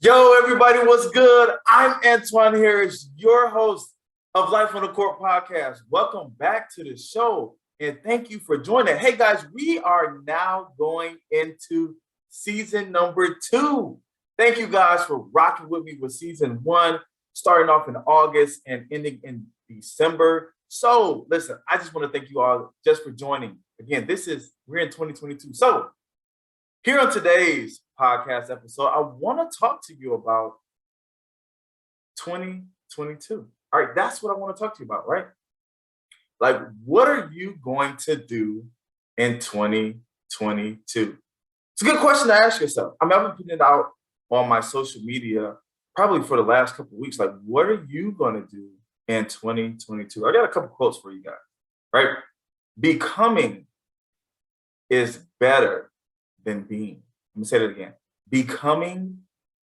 Yo, everybody, what's good? I'm Antoine Harris, your host of Life on the Court podcast. Welcome back to the show, and thank you for joining. Hey, guys, we are now going into season number 2. Thank you guys for rocking with me with season 1, starting off in August and ending in December. So, listen, I just want to thank you all just for joining. Again, we're in 2022. So, here on today's podcast episode, I want to talk to you about 2022. All right, that's what I want to talk to you about, right? Like, what are you going to do in 2022? It's a good question to ask yourself. I've been putting it out on my social media probably for the last couple of weeks. Like, what are you going to do in 2022? I got a couple quotes for you guys, right? Becoming is better than being. Let me say that again. Becoming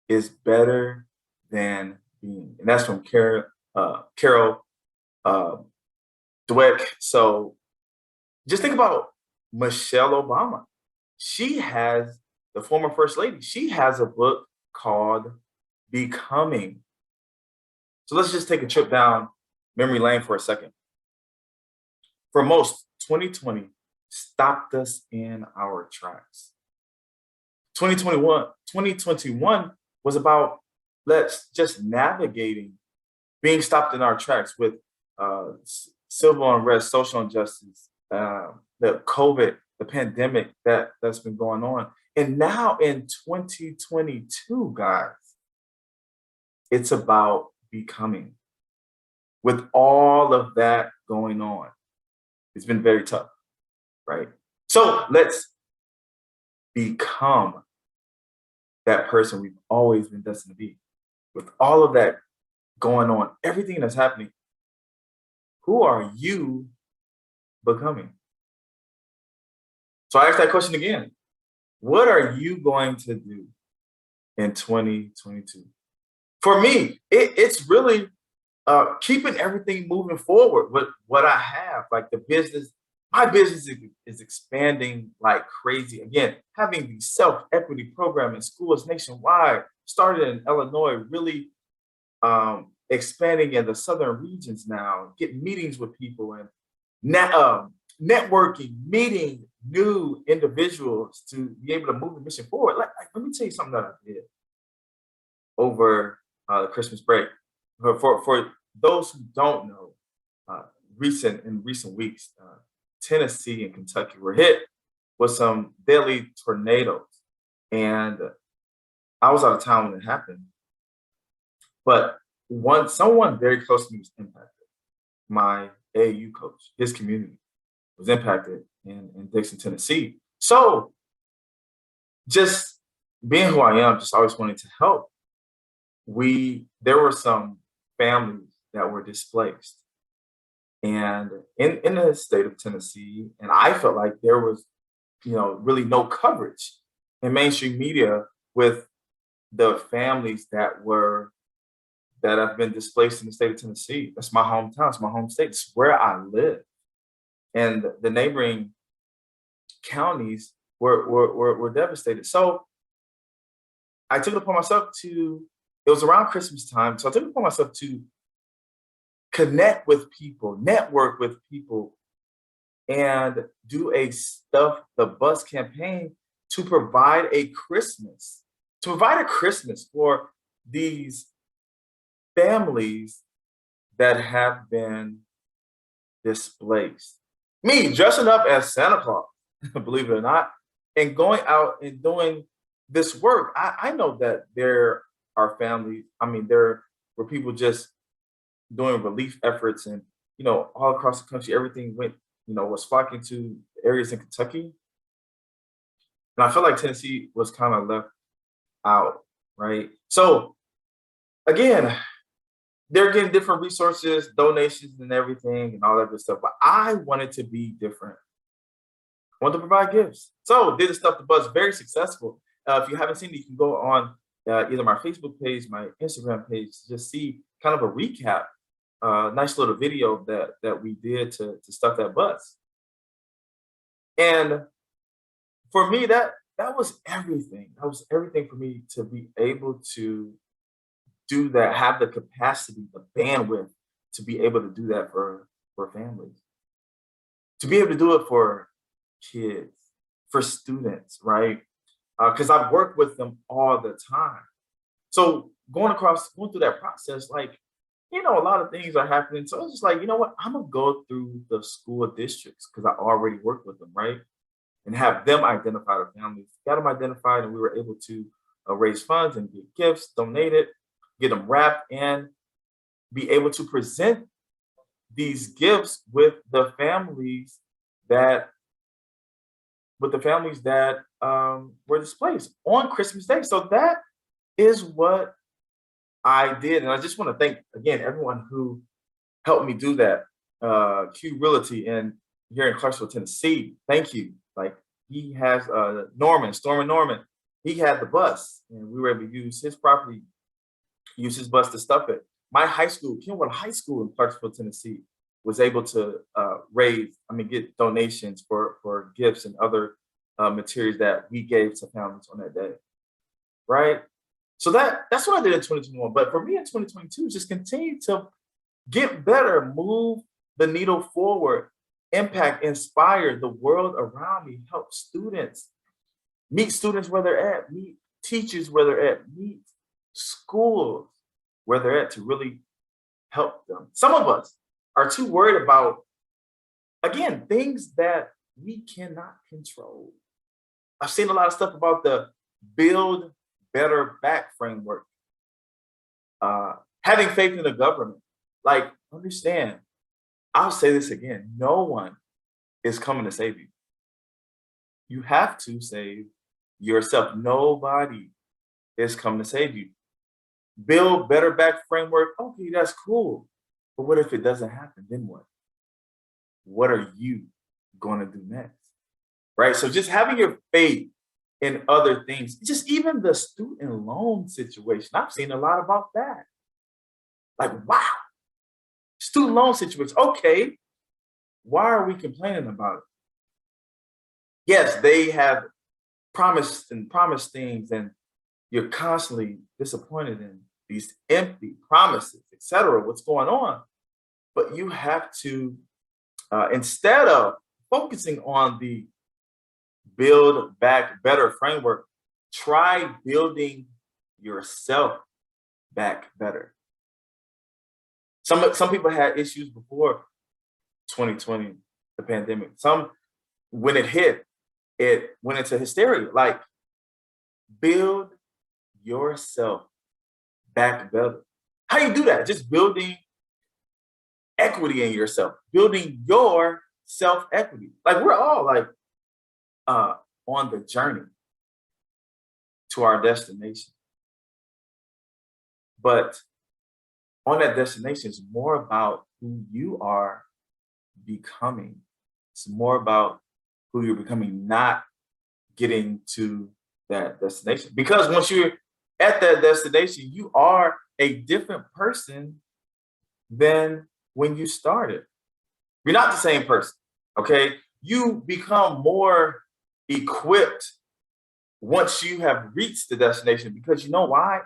is better than being. And that's from Carol Dweck. So just think about Michelle Obama. The former first lady, she has a book called Becoming. So let's just take a trip down memory lane for a second. For most, 2020 stopped us in our tracks. 2021 was about let's just navigating being stopped in our tracks with civil unrest, social injustice, the COVID, the pandemic that's been going on. And now in 2022, guys, it's about becoming. With all of that going on, it's been very tough, right? So let's become that person we've always been destined to be. With all of that going on, everything that's happening, who are you becoming? So I asked that question again. What are you going to do in 2022? For me, it's really keeping everything moving forward with what I have, like the business. My business is expanding like crazy. Again, having the self-equity program in schools nationwide, started in Illinois, really expanding in the southern regions now, getting meetings with people and networking, meeting new individuals to be able to move the mission forward. Let me tell you something that I did over the Christmas break. For those who don't know, recent weeks, Tennessee and Kentucky were hit with some deadly tornadoes. And I was out of town when it happened. But someone very close to me was impacted. My AAU coach, his community was impacted in Dixon, Tennessee. So just being who I am, just always wanting to help. There were some families that were displaced. And in the state of Tennessee, and I felt like there was, really no coverage in mainstream media with the families that have been displaced in the state of Tennessee. That's my hometown. It's my home state. It's where I live. And the neighboring counties were devastated. So I took it upon myself it was around Christmas time. So I took it upon myself to connect with people, network with people, and do a Stuff the Bus campaign to provide a Christmas for these families that have been displaced. Me dressing up as Santa Claus, believe it or not, and going out and doing this work. I know that there are families, there were people just doing relief efforts and, all across the country, everything was flocking to areas in Kentucky. And I feel like Tennessee was kind of left out, right? So again, they're getting different resources, donations and everything and all that good stuff. But I wanted to be different. I wanted to provide gifts. So did the Stuff the Bus, very successful. If you haven't seen it, you can go on either my Facebook page, my Instagram page, to just see kind of a recap, nice little video that we did to Stuff that Bus. And for me, that that was everything. That was everything for me to be able to do that, have the capacity, the bandwidth to be able to do that for families, to be able to do it for kids, for students, right? Because I've worked with them all the time. So going through that process, like, a lot of things are happening. So it's just like, you know what? I'm gonna go through the school districts because I already worked with them, right? And have them identify the families, got them identified, and we were able to raise funds and get gifts donated, get them wrapped, and be able to present these gifts that with the families that were displaced on Christmas Day. So that is what I did, and I just want to thank again everyone who helped me do that. Q Realty in here in Clarksville, Tennessee. Thank you. Like he has Storm and Norman. He had the bus, and we were able to use his property, use his bus to stuff it. My high school, Kenwood High School in Clarksville, Tennessee, was able to get donations for gifts and other materials that we gave to families on that day, right? So that's what I did in 2021. But for me in 2022, just continue to get better, move the needle forward, impact, inspire the world around me, help students, meet students where they're at, meet teachers where they're at, meet schools where they're at to really help them. Some of us are too worried about, again, things that we cannot control. I've seen a lot of stuff about the Build Better Back framework, having faith in the government. Like, understand, I'll say this again, no one is coming to save you. You have to save yourself. Nobody is coming to save you. Build Better Back framework, okay, that's cool. But what if it doesn't happen? Then what? What are you going to do next? Right? So just having your faith in other things, just even the student loan situation. I've seen a lot about that. Like, wow, student loan situation. Okay, why are we complaining about it? Yes, they have promised things, and you're constantly disappointed in these empty promises, etc. What's going on? But you have to, instead of focusing on the Build Back Better framework, try building yourself back better. Some people had issues before 2020, the pandemic. Some, when it hit, it went into hysteria. Like, build yourself back better. How you do that? Just building equity in yourself, building your self equity. Like, we're all like on the journey to our destination, but on that destination is more about who you are becoming. It's more about who you're becoming, not getting to that destination. Because once you're at that destination, you are a different person than when you started. You're not the same person, okay? You become more equipped once you have reached the destination, because you know why?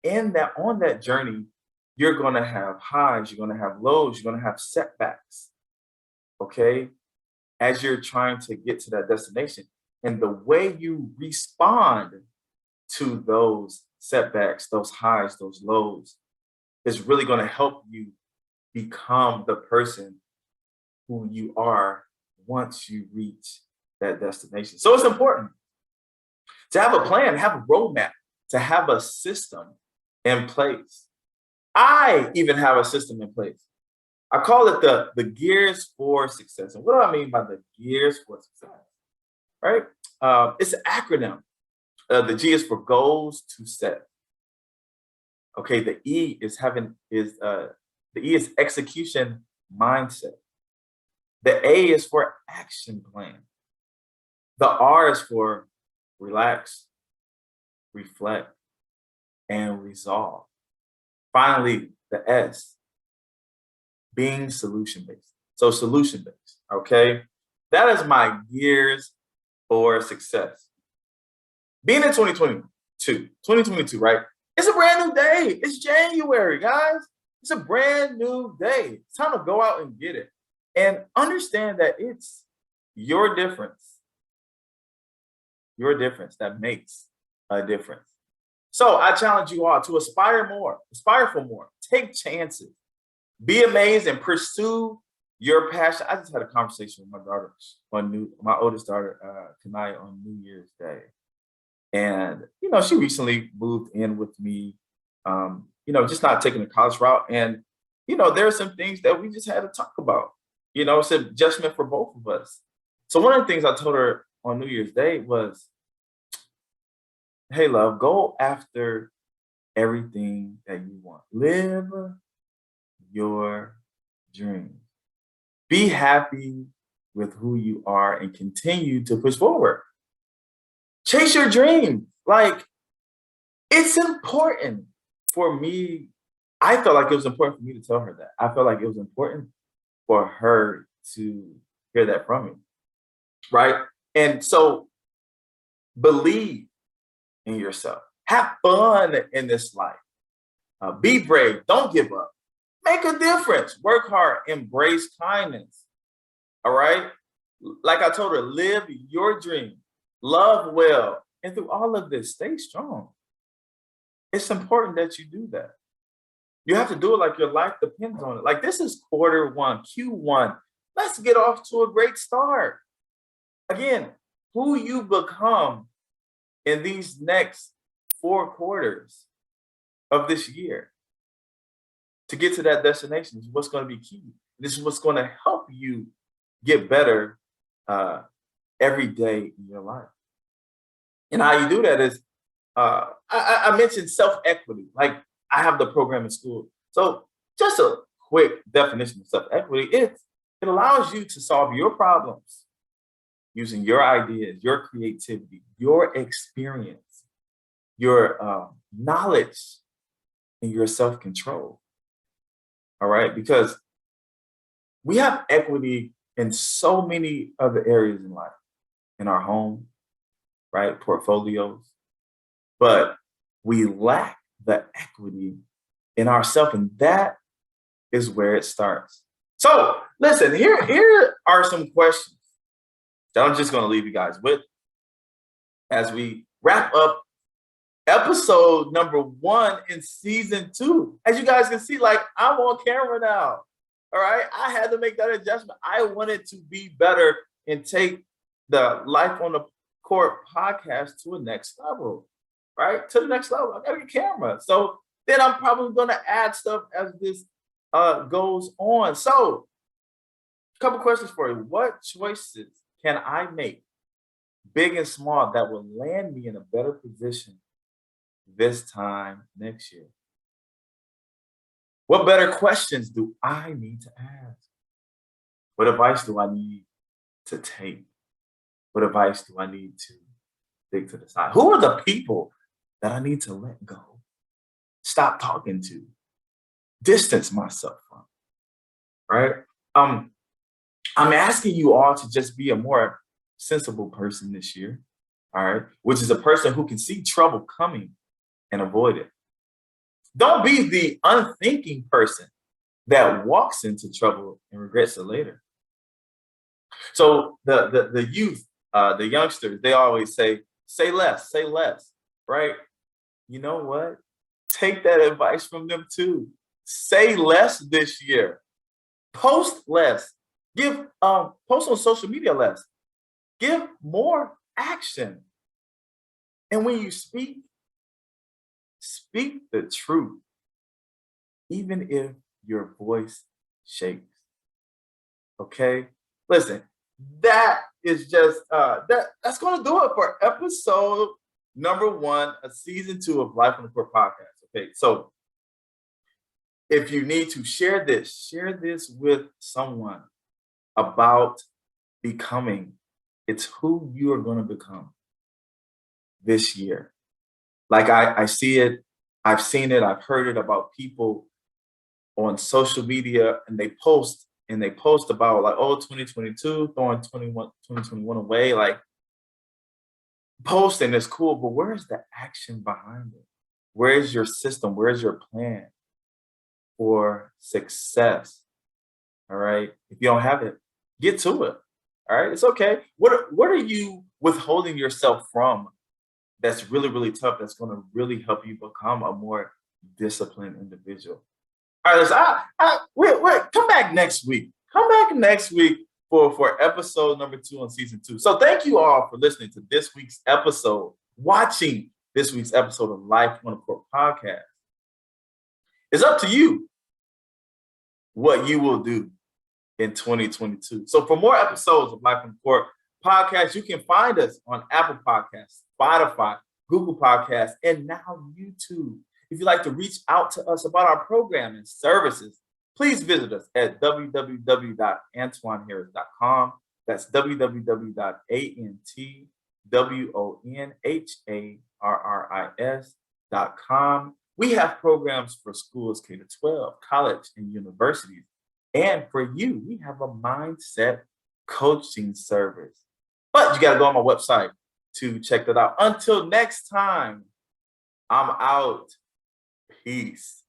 On that journey, you're going to have highs, you're going to have lows, you're going to have setbacks, okay? As you're trying to get to that destination. And the way you respond to those setbacks, those highs, those lows, is really going to help you become the person who you are once you reach that destination. So it's important to have a plan, have a roadmap, to have a system in place. I even have a system in place. I call it the gears for success. And what do I mean by the gears for success? Right? It's an acronym. The G is for goals to set. Okay, the E is execution mindset. The A is for action plan. The R is for relax, reflect, and resolve. Finally, the S, being solution-based. So solution-based, okay? That is my gears for success. Being in 2022, right? It's a brand new day. It's January, guys. It's a brand new day. It's time to go out and get it. And understand that it's your difference, your difference that makes a difference. So I challenge you all to aspire more, aspire for more, take chances, be amazed, and pursue your passion. I just had a conversation with my daughter my oldest daughter, Kanaya, on New Year's Day. And, she recently moved in with me, just not taking the college route. And, there are some things that we just had to talk about. It's an adjustment for both of us. So one of the things I told her on New Year's Day was, hey, love, go after everything that you want. Live your dream. Be happy with who you are and continue to push forward. Chase your dreams. Like, it's important for me. I felt like it was important for me to tell her that. I felt like it was important for her to hear that from me. Right. And so believe in yourself. Have fun in this life. Be brave. Don't give up. Make a difference. Work hard. Embrace kindness. All right. Like I told her, live your dream. Love well. And through all of this, stay strong. It's important that you do that. You have to do it like your life depends on it. Like, this is quarter one, Q1. Let's get off to a great start. Again, who you become in these next 4 quarters of this year to get to that destination is what's going to be key. This is what's going to help you get better every day in your life. And how you do that is, I mentioned self-equity. Like, I have the program in school. So just a quick definition of self-equity, it allows you to solve your problems using your ideas, your creativity, your experience, your knowledge, and your self-control. All right? Because we have equity in so many other areas in life, in our home, right? Portfolios. But we lack the equity in ourselves, and that is where it starts. So listen, here are some questions that I'm just going to leave you guys with as we wrap up episode number 1 in season 2. As you guys can see, like, I'm on camera now. All right. I had to make that adjustment. I wanted to be better and take the Life on the Court podcast to a next level, right? To the next level. I got a camera. So then I'm probably going to add stuff as this goes on. So a couple questions for you. What choices can I make, big and small, that will land me in a better position this time next year? What better questions do I need to ask? What advice do I need to take? What advice do I need to dig to the side? Who are the people that I need to let go, stop talking to, distance myself from, right? I'm asking you all to just be a more sensible person this year, all right? Which is a person who can see trouble coming and avoid it. Don't be the unthinking person that walks into trouble and regrets it later. So the youth, the youngsters, they always say less, right? You know what? Take that advice from them too. Say less this year. Post less. Post on social media less. Give more action. And when you speak the truth, even if your voice shakes. Okay? Listen, that is just that's gonna do it for episode number 1 of season 2 of Life on the Court podcast. Okay, so if you need to share this with someone about becoming. It's who you are going to become this year. Like, I see it, I've seen it, I've heard it about people on social media, and they post about, like, oh, 2022, throwing 2021 away. Like, Posting is cool, but where's the action behind it? Where's your system? Where's your plan for success? All right. If you don't have it, get to it. All right. It's okay. What are you withholding yourself from that's really, really tough, that's going to really help you become a more disciplined individual? All right, listen, come back next week. Come back next week for episode number 2 on season 2. So thank you all for listening to this week's episode, watching this week's episode of Life on the Court podcast. It's up to you what you will do in 2022. So for more episodes of Life on the Court podcast, you can find us on Apple Podcasts, Spotify, Google Podcasts, and now YouTube. If you'd like to reach out to us about our program and services, please visit us at www.antwonharris.com. That's www.antwonharris.com. We have programs for schools K to 12, college, and universities. And for you, we have a mindset coaching service. But you got to go on my website to check that out. Until next time, I'm out. Peace.